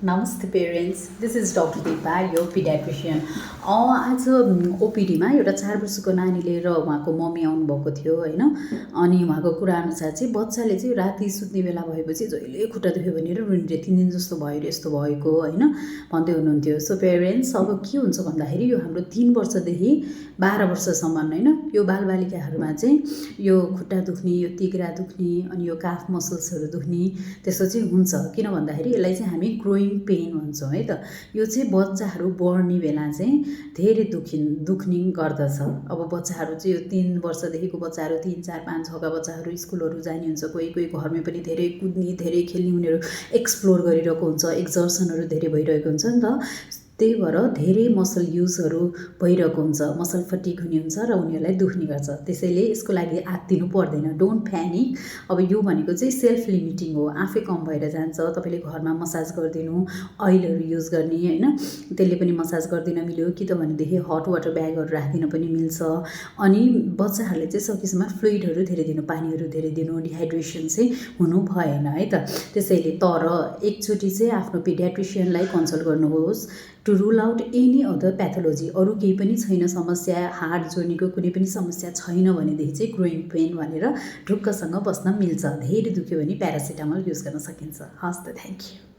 Namaste parents, this is Dr. Deepa, your pediatrician. आज ओपिडीमा एउटा 4 वर्षको नानी लिएर उहाँको मम्मी आउनुभएको थियो होइन। अनि उहाँको कुराअनुसार चाहिँ बच्चाले चाहिँ राति सुत्ने बेला भएपछि जहिले खुट्टा दुख्यो भनेर रुन्डे 3 दिन जस्तो भयो यस्तो भएको होइन भन्दै हुनुहुन्थ्यो। सो पेरेन्ट्स अब के हुन्छ भन्दाखेरि यो हाम्रो 3 वर्षदेखि 12 वर्षसम्म होइन यो बालबालिकाहरूमा चाहिँ यो खुट्टा दुख्ने, यो तिघ्रा दुख्ने अनि यो काफ मसल्सहरू दुख्ने त्यस्तो चाहिँ हुन्छ। किन भन्दाखेरि यसलाई चाहिँ हामी ग्रोइङ पेन भन्छौँ है त। यो चाहिँ बच्चाहरू बढ्ने बेला चाहिँ धेरै दुख्ने गर्दछ। अब बच्चाहरू चाहिँ यो 3 वर्षदेखिको बच्चाहरू 3, 4, 5, 6का बच्चाहरू स्कुलहरू जाने हुन्छ, कोही घरमै पनि धेरै कुद्ने धेरै खेल्ने उनीहरू एक्सप्लोर गरिरहेको हुन्छ, एक्जर्सनहरू धेरै भइरहेको हुन्छ नि त। त्यही भएर धेरै मसल युजहरू भइरहेको हुन्छ, मसल फटिग हुने हुन्छ र उनीहरूलाई दुख्ने गर्छ। त्यसैले यसको लागि आत्तिनु पर्दैन, डोन्ट प्यानिक। अब यो भनेको चाहिँ सेल्फ लिमिटिङ हो, आफै कम भएर जान्छ। तपाईँले घरमा मसाज गरिदिनु, अइलहरू युज गर्ने होइन, त्यसले पनि मसाज गरिदिन मिल्यो कि त भनेदेखि हट वाटर ब्यागहरू राखिदिन पनि मिल्छ। अनि बच्चाहरूले चाहिँ सकेसम्म फ्लुइडहरू धेरै दिनु, पानीहरू धेरै दिनु, डिहाइड्रेसन चाहिँ हुनु भएन है त। त्यसैले तर एकचोटि चाहिँ आफ्नो पिडियाट्रिसियनलाई कन्सल्ट गर्नुहोस् to rule out any other pathology. अरू केही पनि छैन समस्या, हार्ट जोर्नीको कुनै पनि समस्या छैन भनेदेखि चाहिँ ग्रोइङ पेन भनेर ढुक्कसँग बस्न मिल्छ। धेरै दुख्यो भने प्यारासिटामल युज गर्न सकिन्छ। हस् त, थ्याङ्क यू।